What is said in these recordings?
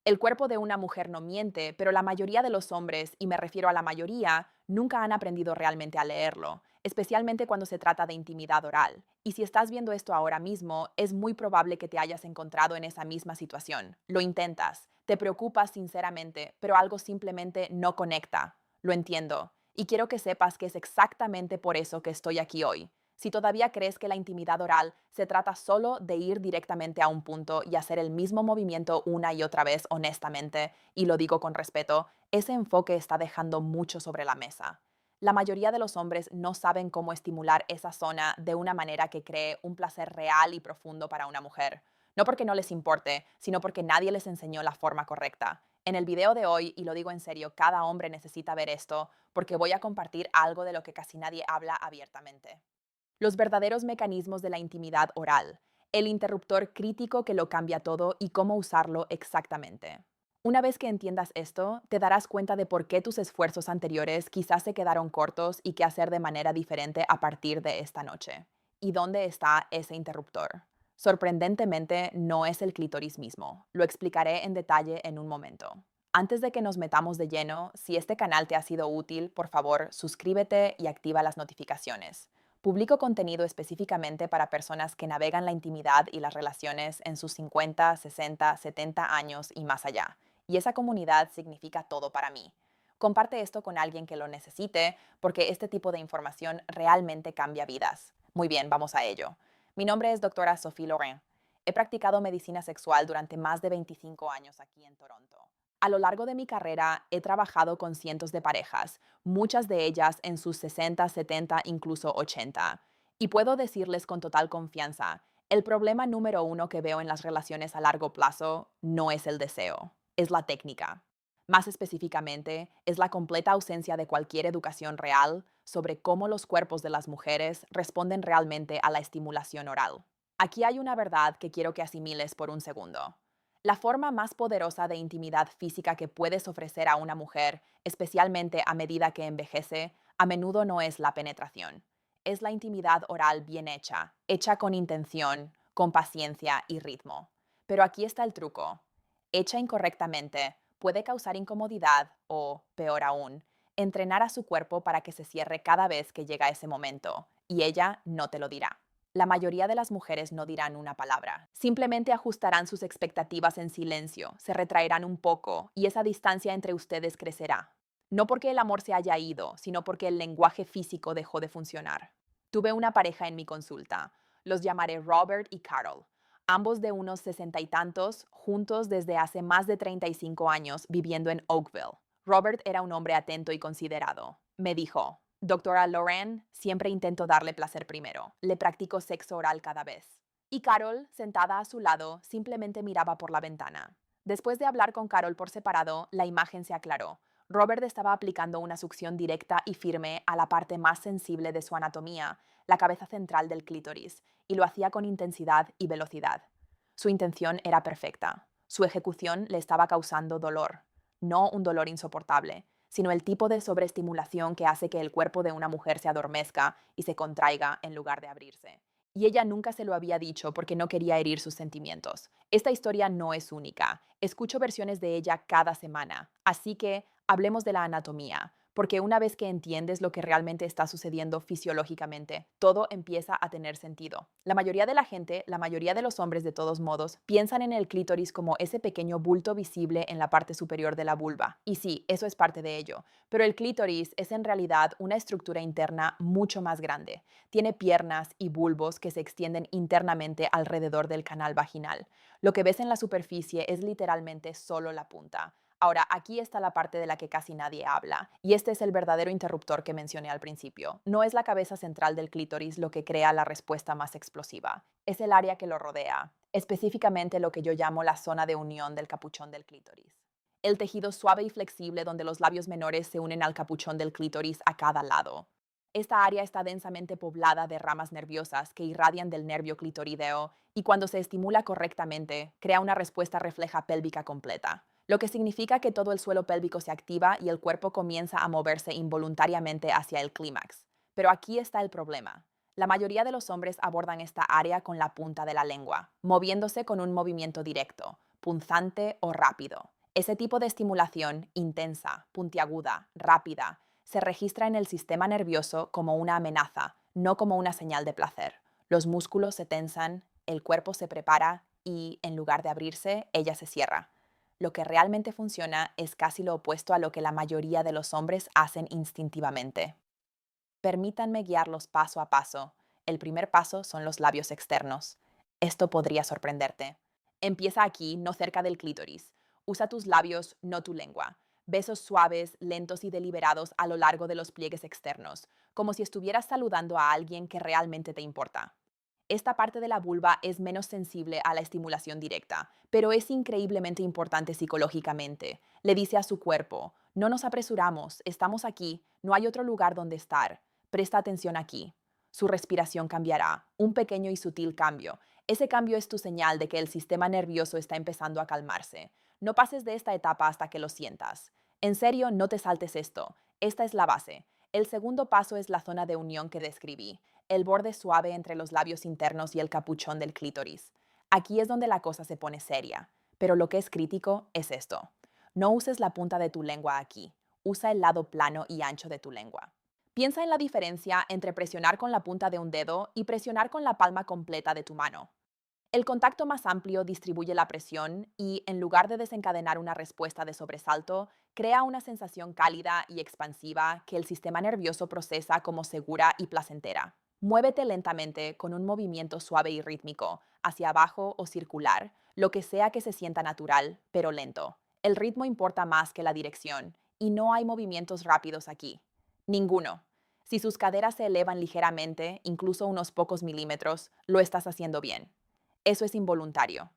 El cuerpo de una mujer no miente, pero la mayoría de los hombres, y me refiero a la mayoría, nunca han aprendido realmente a leerlo, especialmente cuando se trata de intimidad oral. Y si estás viendo esto ahora mismo, es muy probable que te hayas encontrado en esa misma situación. Lo intentas, te preocupas sinceramente, pero algo simplemente no conecta. Lo entiendo. Y quiero que sepas que es exactamente por eso que estoy aquí hoy. Si todavía crees que la intimidad oral se trata solo de ir directamente a un punto y hacer el mismo movimiento una y otra vez honestamente, y lo digo con respeto, ese enfoque está dejando mucho sobre la mesa. La mayoría de los hombres no saben cómo estimular esa zona de una manera que cree un placer real y profundo para una mujer. No porque no les importe, sino porque nadie les enseñó la forma correcta. En el video de hoy, y lo digo en serio, cada hombre necesita ver esto, porque voy a compartir algo de lo que casi nadie habla abiertamente. Los verdaderos mecanismos de la intimidad oral, el interruptor crítico que lo cambia todo y cómo usarlo exactamente. Una vez que entiendas esto, te darás cuenta de por qué tus esfuerzos anteriores quizás se quedaron cortos y qué hacer de manera diferente a partir de esta noche. ¿Y dónde está ese interruptor? Sorprendentemente, no es el clítoris mismo. Lo explicaré en detalle en un momento. Antes de que nos metamos de lleno, si este canal te ha sido útil, por favor, suscríbete y activa las notificaciones. Publico contenido específicamente para personas que navegan la intimidad y las relaciones en sus 50, 60, 70 años y más allá. Y esa comunidad significa todo para mí. Comparte esto con alguien que lo necesite, porque este tipo de información realmente cambia vidas. Muy bien, vamos a ello. Mi nombre es doctora Sophie Laurent. He practicado medicina sexual durante más de 25 años aquí en Toronto. A lo largo de mi carrera he trabajado con cientos de parejas, muchas de ellas en sus 60, 70, incluso 80. Y puedo decirles con total confianza, el problema número uno que veo en las relaciones a largo plazo no es el deseo, es la técnica. Más específicamente, es la completa ausencia de cualquier educación real sobre cómo los cuerpos de las mujeres responden realmente a la estimulación oral. Aquí hay una verdad que quiero que asimiles por un segundo. La forma más poderosa de intimidad física que puedes ofrecer a una mujer, especialmente a medida que envejece, a menudo no es la penetración. Es la intimidad oral bien hecha, hecha con intención, con paciencia y ritmo. Pero aquí está el truco. Hecha incorrectamente, puede causar incomodidad o, peor aún, entrenar a su cuerpo para que se cierre cada vez que llega ese momento, y ella no te lo dirá. La mayoría de las mujeres no dirán una palabra. Simplemente ajustarán sus expectativas en silencio, se retraerán un poco y esa distancia entre ustedes crecerá. No porque el amor se haya ido, sino porque el lenguaje físico dejó de funcionar. Tuve una pareja en mi consulta. Los llamaré Robert y Carol. Ambos de unos 60 y tantos, juntos desde hace más de 35 años, viviendo en Oakville. Robert era un hombre atento y considerado. Me dijo, Doctora Lauren, siempre intento darle placer primero. Le practico sexo oral cada vez. Y Carol, sentada a su lado, simplemente miraba por la ventana. Después de hablar con Carol por separado, la imagen se aclaró. Robert estaba aplicando una succión directa y firme a la parte más sensible de su anatomía, la cabeza central del clítoris, y lo hacía con intensidad y velocidad. Su intención era perfecta. Su ejecución le estaba causando dolor. No un dolor insoportable, sino el tipo de sobreestimulación que hace que el cuerpo de una mujer se adormezca y se contraiga en lugar de abrirse. Y ella nunca se lo había dicho porque no quería herir sus sentimientos. Esta historia no es única. Escucho versiones de ella cada semana. Así que hablemos de la anatomía, porque una vez que entiendes lo que realmente está sucediendo fisiológicamente, todo empieza a tener sentido. La mayoría de la gente, la mayoría de los hombres de todos modos, piensan en el clítoris como ese pequeño bulto visible en la parte superior de la vulva. Y sí, eso es parte de ello. Pero el clítoris es en realidad una estructura interna mucho más grande. Tiene piernas y bulbos que se extienden internamente alrededor del canal vaginal. Lo que ves en la superficie es literalmente solo la punta. Ahora, aquí está la parte de la que casi nadie habla, y este es el verdadero interruptor que mencioné al principio. No es la cabeza central del clítoris lo que crea la respuesta más explosiva, es el área que lo rodea, específicamente lo que yo llamo la zona de unión del capuchón del clítoris. El tejido suave y flexible donde los labios menores se unen al capuchón del clítoris a cada lado. Esta área está densamente poblada de ramas nerviosas que irradian del nervio clitorideo y cuando se estimula correctamente, crea una respuesta refleja pélvica completa, lo que significa que todo el suelo pélvico se activa y el cuerpo comienza a moverse involuntariamente hacia el clímax. Pero aquí está el problema. La mayoría de los hombres abordan esta área con la punta de la lengua, moviéndose con un movimiento directo, punzante o rápido. Ese tipo de estimulación intensa, puntiaguda, rápida, se registra en el sistema nervioso como una amenaza, no como una señal de placer. Los músculos se tensan, el cuerpo se prepara y, en lugar de abrirse, ella se cierra. Lo que realmente funciona es casi lo opuesto a lo que la mayoría de los hombres hacen instintivamente. Permítanme guiarlos paso a paso. El primer paso son los labios externos. Esto podría sorprenderte. Empieza aquí, no cerca del clítoris. Usa tus labios, no tu lengua. Besos suaves, lentos y deliberados a lo largo de los pliegues externos, como si estuvieras saludando a alguien que realmente te importa. Esta parte de la vulva es menos sensible a la estimulación directa, pero es increíblemente importante psicológicamente. Le dice a su cuerpo, no nos apresuramos, estamos aquí, no hay otro lugar donde estar. Presta atención aquí. Su respiración cambiará, un pequeño y sutil cambio. Ese cambio es tu señal de que el sistema nervioso está empezando a calmarse. No pases de esta etapa hasta que lo sientas. En serio, no te saltes esto. Esta es la base. El segundo paso es la zona de unión que describí, el borde suave entre los labios internos y el capuchón del clítoris. Aquí es donde la cosa se pone seria. Pero lo que es crítico es esto. No uses la punta de tu lengua aquí. Usa el lado plano y ancho de tu lengua. Piensa en la diferencia entre presionar con la punta de un dedo y presionar con la palma completa de tu mano. El contacto más amplio distribuye la presión y, en lugar de desencadenar una respuesta de sobresalto, crea una sensación cálida y expansiva que el sistema nervioso procesa como segura y placentera. Muévete lentamente con un movimiento suave y rítmico, hacia abajo o circular, lo que sea que se sienta natural, pero lento. El ritmo importa más que la dirección, y no hay movimientos rápidos aquí. Ninguno. Si sus caderas se elevan ligeramente, incluso unos pocos milímetros, lo estás haciendo bien. Eso es involuntario.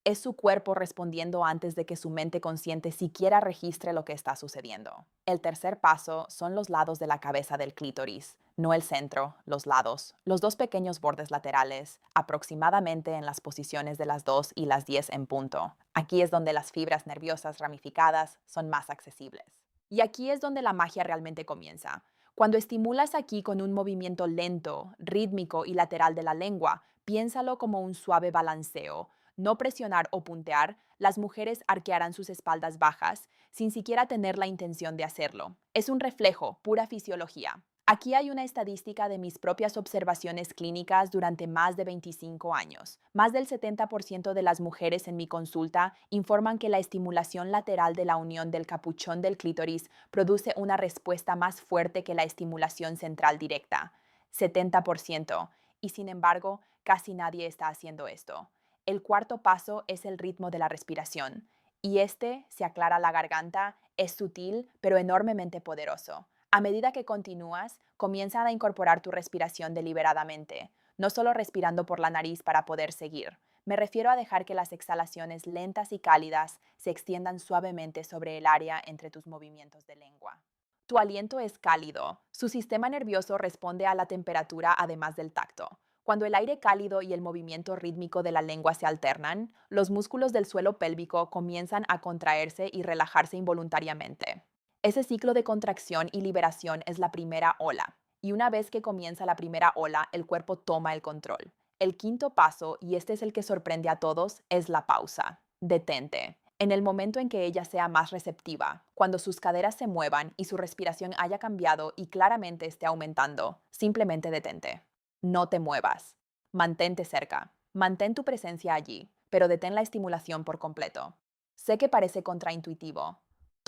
Es su cuerpo respondiendo antes de que su mente consciente siquiera registre lo que está sucediendo. El tercer paso son los lados de la cabeza del clítoris, no el centro, los lados, los dos pequeños bordes laterales, aproximadamente en las posiciones de las 2 y las 10 en punto. Aquí es donde las fibras nerviosas ramificadas son más accesibles. Y aquí es donde la magia realmente comienza. Cuando estimulas aquí con un movimiento lento, rítmico y lateral de la lengua, piénsalo como un suave balanceo. No presionar o puntear, las mujeres arquearán sus espaldas bajas sin siquiera tener la intención de hacerlo. Es un reflejo, pura fisiología. Aquí hay una estadística de mis propias observaciones clínicas durante más de 25 años. Más del 70% de las mujeres en mi consulta informan que la estimulación lateral de la unión del capuchón del clítoris produce una respuesta más fuerte que la estimulación central directa. 70%. Y sin embargo, casi nadie está haciendo esto. El cuarto paso es el ritmo de la respiración. Y se aclara la garganta, es sutil pero enormemente poderoso. A medida que continúas, comienza a incorporar tu respiración deliberadamente, no solo respirando por la nariz para poder seguir. Me refiero a dejar que las exhalaciones lentas y cálidas se extiendan suavemente sobre el área entre tus movimientos de lengua. Tu aliento es cálido. Su sistema nervioso responde a la temperatura además del tacto. Cuando el aire cálido y el movimiento rítmico de la lengua se alternan, los músculos del suelo pélvico comienzan a contraerse y relajarse involuntariamente. Ese ciclo de contracción y liberación es la primera ola, y una vez que comienza la primera ola, el cuerpo toma el control. El quinto paso, y este es el que sorprende a todos, es la pausa. Detente. En el momento en que ella sea más receptiva, cuando sus caderas se muevan y su respiración haya cambiado y claramente esté aumentando, simplemente detente. No te muevas. Mantente cerca. Mantén tu presencia allí, pero detén la estimulación por completo. Sé que parece contraintuitivo.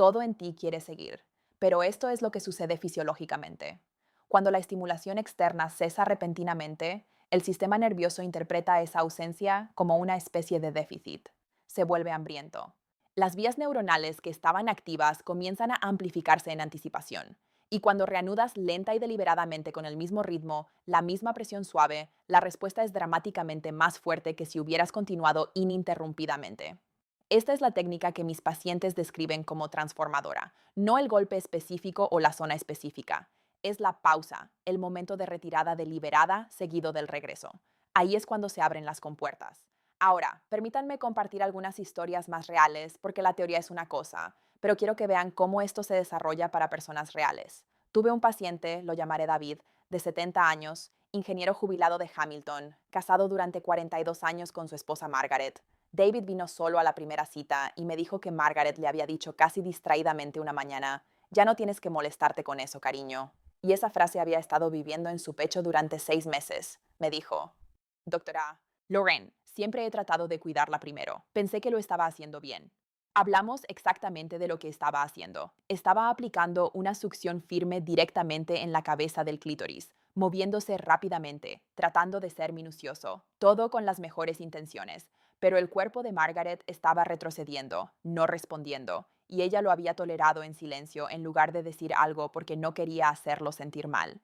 Todo en ti quiere seguir, pero esto es lo que sucede fisiológicamente. Cuando la estimulación externa cesa repentinamente, el sistema nervioso interpreta esa ausencia como una especie de déficit. Se vuelve hambriento. Las vías neuronales que estaban activas comienzan a amplificarse en anticipación. Y cuando reanudas lenta y deliberadamente con el mismo ritmo, la misma presión suave, la respuesta es dramáticamente más fuerte que si hubieras continuado ininterrumpidamente. Esta es la técnica que mis pacientes describen como transformadora, no el golpe específico o la zona específica. Es la pausa, el momento de retirada deliberada seguido del regreso. Ahí es cuando se abren las compuertas. Ahora, permítanme compartir algunas historias más reales, porque la teoría es una cosa, pero quiero que vean cómo esto se desarrolla para personas reales. Tuve un paciente, lo llamaré David, de 70 años, ingeniero jubilado de Hamilton, casado durante 42 años con su esposa Margaret. David vino solo a la primera cita y me dijo que Margaret le había dicho casi distraídamente una mañana, ya no tienes que molestarte con eso, cariño. Y esa frase había estado viviendo en su pecho durante 6 meses. Me dijo, doctora, Lauren, siempre he tratado de cuidarla primero. Pensé que lo estaba haciendo bien. Hablamos exactamente de lo que estaba haciendo. Estaba aplicando una succión firme directamente en la cabeza del clítoris, moviéndose rápidamente, tratando de ser minucioso, todo con las mejores intenciones. Pero el cuerpo de Margaret estaba retrocediendo, no respondiendo, y ella lo había tolerado en silencio en lugar de decir algo porque no quería hacerlo sentir mal.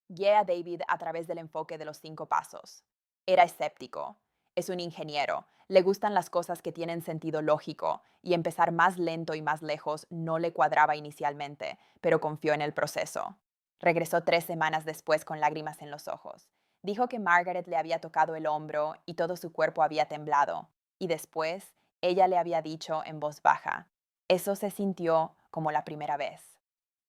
Guié a David a través del enfoque de los 5 pasos. Era escéptico. Es un ingeniero. Le gustan las cosas que tienen sentido lógico, y empezar más lento y más lejos no le cuadraba inicialmente, pero confió en el proceso. Regresó 3 semanas después con lágrimas en los ojos. Dijo que Margaret le había tocado el hombro y todo su cuerpo había temblado. Y después, ella le había dicho en voz baja, eso se sintió como la primera vez.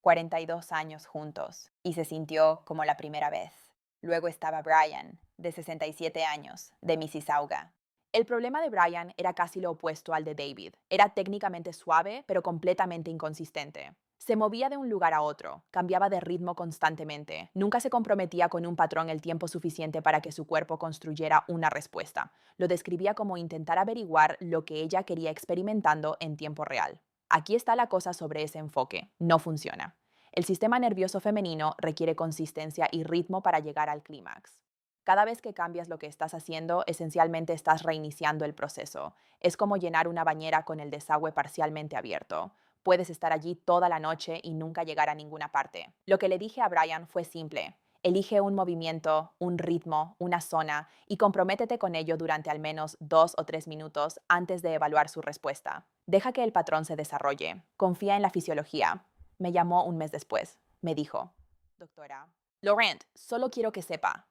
42 años juntos, y se sintió como la primera vez. Luego estaba Brian, de 67 años, de Mississauga. El problema de Brian era casi lo opuesto al de David. Era técnicamente suave, pero completamente inconsistente. Se movía de un lugar a otro, cambiaba de ritmo constantemente, nunca se comprometía con un patrón el tiempo suficiente para que su cuerpo construyera una respuesta. Lo describía como intentar averiguar lo que ella quería experimentando en tiempo real. Aquí está la cosa sobre ese enfoque. No funciona. El sistema nervioso femenino requiere consistencia y ritmo para llegar al clímax. Cada vez que cambias lo que estás haciendo, esencialmente estás reiniciando el proceso. Es como llenar una bañera con el desagüe parcialmente abierto. Puedes estar allí toda la noche y nunca llegar a ninguna parte. Lo que le dije a Brian fue simple. Elige un movimiento, un ritmo, una zona y comprométete con ello durante al menos 2 o 3 minutos antes de evaluar su respuesta. Deja que el patrón se desarrolle. Confía en la fisiología. Me llamó un mes después. Me dijo, doctora, Laurent, solo quiero que sepa.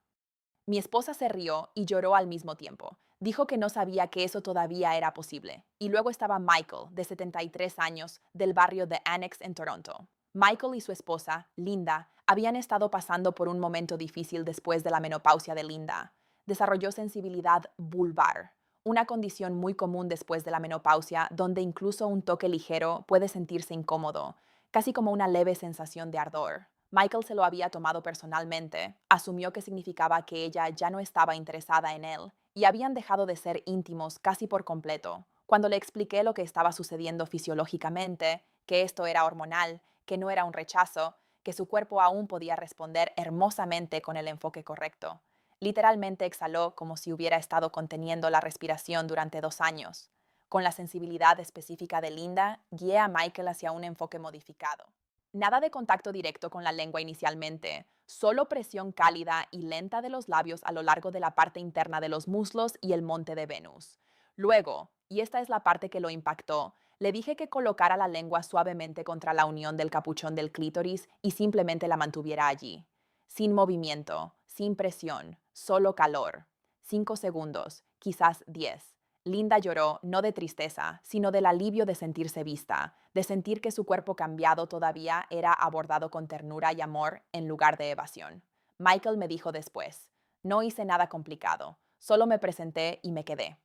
Mi esposa se rió y lloró al mismo tiempo. Dijo que no sabía que eso todavía era posible. Y luego estaba Michael, de 73 años, del barrio de Annex en Toronto. Michael y su esposa, Linda, habían estado pasando por un momento difícil después de la menopausia de Linda. Desarrolló sensibilidad vulvar, una condición muy común después de la menopausia donde incluso un toque ligero puede sentirse incómodo, casi como una leve sensación de ardor. Michael se lo había tomado personalmente, asumió que significaba que ella ya no estaba interesada en él y habían dejado de ser íntimos casi por completo. Cuando le expliqué lo que estaba sucediendo fisiológicamente, que esto era hormonal, que no era un rechazo, que su cuerpo aún podía responder hermosamente con el enfoque correcto. Literalmente exhaló como si hubiera estado conteniendo la respiración durante 2 años. Con la sensibilidad específica de Linda, guié a Michael hacia un enfoque modificado. Nada de contacto directo con la lengua inicialmente, solo presión cálida y lenta de los labios a lo largo de la parte interna de los muslos y el monte de Venus. Luego, y esta es la parte que lo impactó, le dije que colocara la lengua suavemente contra la unión del capuchón del clítoris y simplemente la mantuviera allí. Sin movimiento, sin presión, solo calor. 5 segundos, quizás 10. Linda lloró no de tristeza, sino del alivio de sentirse vista, de sentir que su cuerpo cambiado todavía era abordado con ternura y amor en lugar de evasión. Michael me dijo después, no hice nada complicado, solo me presenté y me quedé.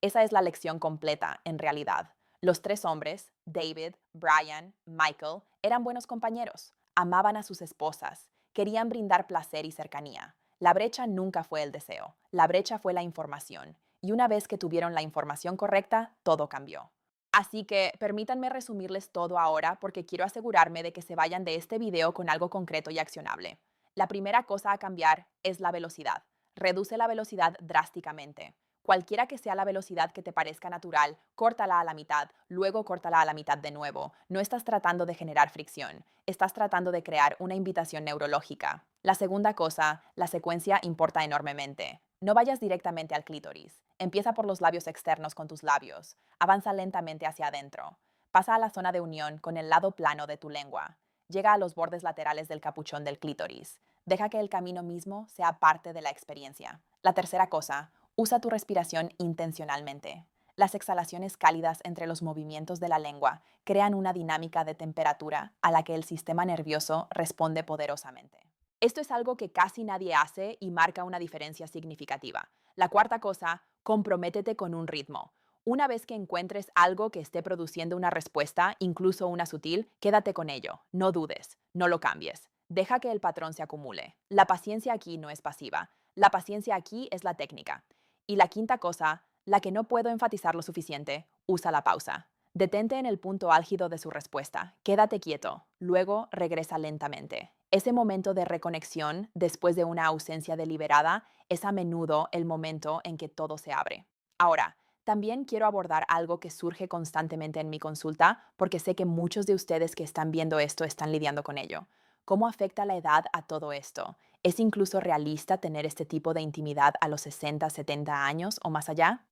Esa es la lección completa, en realidad. Los 3 hombres, David, Brian, Michael, eran buenos compañeros, amaban a sus esposas, querían brindar placer y cercanía. La brecha nunca fue el deseo, la brecha fue la información, y una vez que tuvieron la información correcta, todo cambió. Así que permítanme resumirles todo ahora porque quiero asegurarme de que se vayan de este video con algo concreto y accionable. La primera cosa a cambiar es la velocidad. Reduce la velocidad drásticamente. Cualquiera que sea la velocidad que te parezca natural, córtala a la mitad, luego córtala a la mitad de nuevo. No estás tratando de generar fricción, estás tratando de crear una invitación neurológica. La segunda cosa, la secuencia importa enormemente. No vayas directamente al clítoris. Empieza por los labios externos con tus labios. Avanza lentamente hacia adentro. Pasa a la zona de unión con el lado plano de tu lengua. Llega a los bordes laterales del capuchón del clítoris. Deja que el camino mismo sea parte de la experiencia. La tercera cosa, usa tu respiración intencionalmente. Las exhalaciones cálidas entre los movimientos de la lengua crean una dinámica de temperatura a la que el sistema nervioso responde poderosamente. Esto es algo que casi nadie hace y marca una diferencia significativa. La cuarta cosa, comprométete con un ritmo. Una vez que encuentres algo que esté produciendo una respuesta, incluso una sutil, quédate con ello. No dudes, no lo cambies. Deja que el patrón se acumule. La paciencia aquí no es pasiva. La paciencia aquí es la técnica. Y la quinta cosa, la que no puedo enfatizar lo suficiente, usa la pausa. Detente en el punto álgido de su respuesta. Quédate quieto. Luego regresa lentamente. Ese momento de reconexión, después de una ausencia deliberada, es a menudo el momento en que todo se abre. Ahora, también quiero abordar algo que surge constantemente en mi consulta porque sé que muchos de ustedes que están viendo esto están lidiando con ello. ¿Cómo afecta la edad a todo esto? ¿Es incluso realista tener este tipo de intimidad a los 60, 70 años o más allá?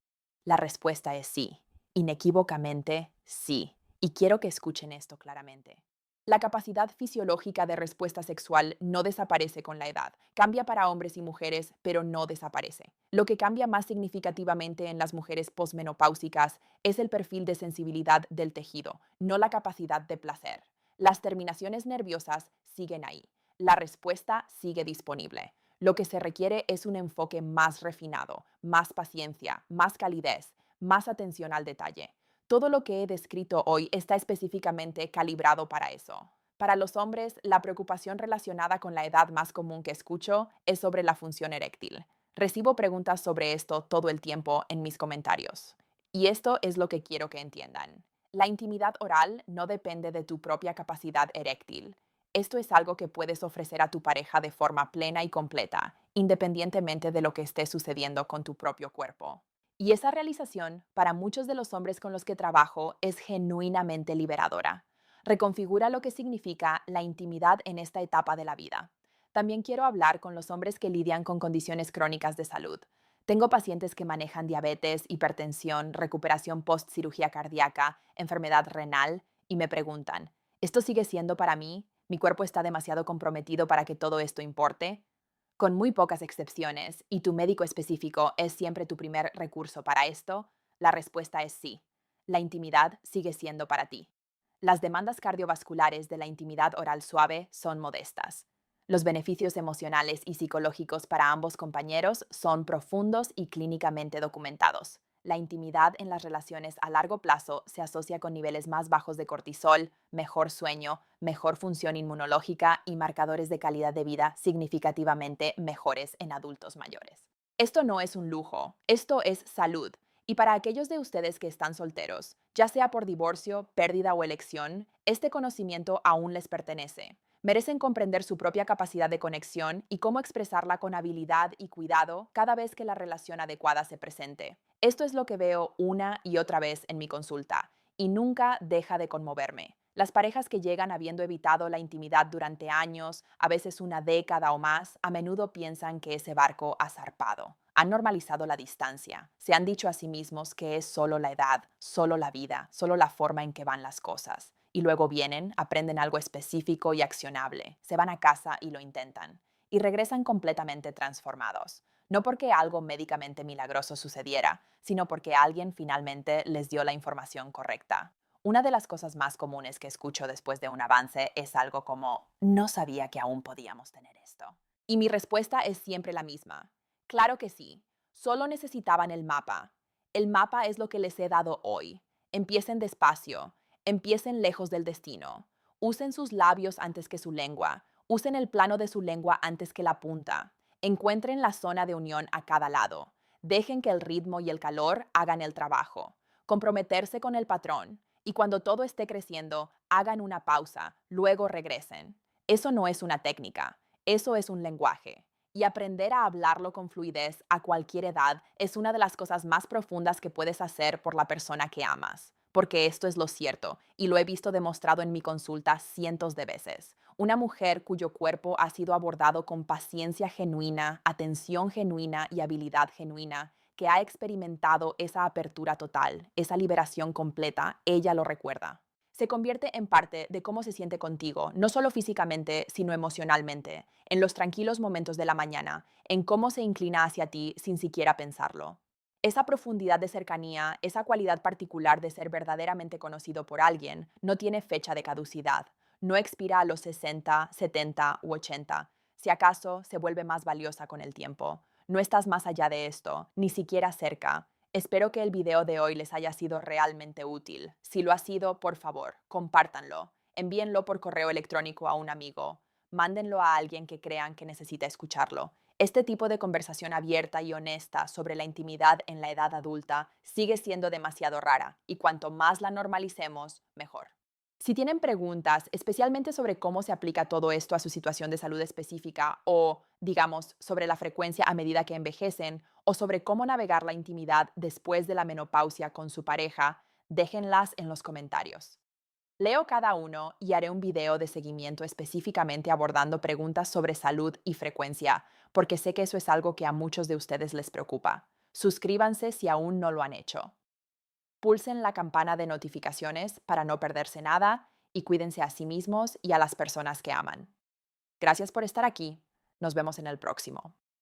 La respuesta es sí, inequívocamente sí. Y quiero que escuchen esto claramente. La capacidad fisiológica de respuesta sexual no desaparece con la edad. Cambia para hombres y mujeres, pero no desaparece. Lo que cambia más significativamente en las mujeres posmenopáusicas es el perfil de sensibilidad del tejido, no la capacidad de placer. Las terminaciones nerviosas siguen ahí. La respuesta sigue disponible. Lo que se requiere es un enfoque más refinado, más paciencia, más calidez, más atención al detalle. Todo lo que he descrito hoy está específicamente calibrado para eso. Para los hombres, la preocupación relacionada con la edad más común que escucho es sobre la función eréctil. Recibo preguntas sobre esto todo el tiempo en mis comentarios. Y esto es lo que quiero que entiendan. La intimidad oral no depende de tu propia capacidad eréctil. Esto es algo que puedes ofrecer a tu pareja de forma plena y completa, independientemente de lo que esté sucediendo con tu propio cuerpo. Y esa realización, para muchos de los hombres con los que trabajo, es genuinamente liberadora. Reconfigura lo que significa la intimidad en esta etapa de la vida. También quiero hablar con los hombres que lidian con condiciones crónicas de salud. Tengo pacientes que manejan diabetes, hipertensión, recuperación post-cirugía cardíaca, enfermedad renal, y me preguntan, ¿esto sigue siendo para mí? ¿Mi cuerpo está demasiado comprometido para que todo esto importe? Con muy pocas excepciones, y tu médico específico es siempre tu primer recurso para esto, la respuesta es sí. La intimidad sigue siendo para ti. Las demandas cardiovasculares de la intimidad oral suave son modestas. Los beneficios emocionales y psicológicos para ambos compañeros son profundos y clínicamente documentados. La intimidad en las relaciones a largo plazo se asocia con niveles más bajos de cortisol, mejor sueño, mejor función inmunológica y marcadores de calidad de vida significativamente mejores en adultos mayores. Esto no es un lujo, esto es salud. Y para aquellos de ustedes que están solteros, ya sea por divorcio, pérdida o elección, este conocimiento aún les pertenece. Merecen comprender su propia capacidad de conexión y cómo expresarla con habilidad y cuidado cada vez que la relación adecuada se presente. Esto es lo que veo una y otra vez en mi consulta, y nunca deja de conmoverme. Las parejas que llegan habiendo evitado la intimidad durante años, a veces una década o más, a menudo piensan que ese barco ha zarpado. Han normalizado la distancia. Se han dicho a sí mismos que es solo la edad, solo la vida, solo la forma en que van las cosas. Y luego vienen, aprenden algo específico y accionable, se van a casa y lo intentan. Y regresan completamente transformados. No porque algo médicamente milagroso sucediera, sino porque alguien finalmente les dio la información correcta. Una de las cosas más comunes que escucho después de un avance es algo como, no sabía que aún podíamos tener esto. Y mi respuesta es siempre la misma. Claro que sí, solo necesitaban el mapa. El mapa es lo que les he dado hoy. Empiecen despacio, empiecen lejos del destino. Usen sus labios antes que su lengua. Usen el plano de su lengua antes que la punta. Encuentren la zona de unión a cada lado. Dejen que el ritmo y el calor hagan el trabajo. Comprometerse con el patrón. Y cuando todo esté creciendo, hagan una pausa, luego regresen. Eso no es una técnica, eso es un lenguaje. Y aprender a hablarlo con fluidez a cualquier edad es una de las cosas más profundas que puedes hacer por la persona que amas. Porque esto es lo cierto, y lo he visto demostrado en mi consulta cientos de veces. Una mujer cuyo cuerpo ha sido abordado con paciencia genuina, atención genuina y habilidad genuina, que ha experimentado esa apertura total, esa liberación completa, ella lo recuerda. Se convierte en parte de cómo se siente contigo, no solo físicamente, sino emocionalmente, en los tranquilos momentos de la mañana, en cómo se inclina hacia ti sin siquiera pensarlo. Esa profundidad de cercanía, esa cualidad particular de ser verdaderamente conocido por alguien, no tiene fecha de caducidad. No expira a los 60, 70 u 80. Si acaso, se vuelve más valiosa con el tiempo. No estás más allá de esto, ni siquiera cerca. Espero que el video de hoy les haya sido realmente útil. Si lo ha sido, por favor, compártanlo. Envíenlo por correo electrónico a un amigo. Mándenlo a alguien que crean que necesita escucharlo. Este tipo de conversación abierta y honesta sobre la intimidad en la edad adulta sigue siendo demasiado rara, y cuanto más la normalicemos, mejor. Si tienen preguntas, especialmente sobre cómo se aplica todo esto a su situación de salud específica o, digamos, sobre la frecuencia a medida que envejecen o sobre cómo navegar la intimidad después de la menopausia con su pareja, déjenlas en los comentarios. Leo cada uno y haré un video de seguimiento específicamente abordando preguntas sobre salud y frecuencia, porque sé que eso es algo que a muchos de ustedes les preocupa. Suscríbanse si aún no lo han hecho. Pulsen la campana de notificaciones para no perderse nada y cuídense a sí mismos y a las personas que aman. Gracias por estar aquí. Nos vemos en el próximo.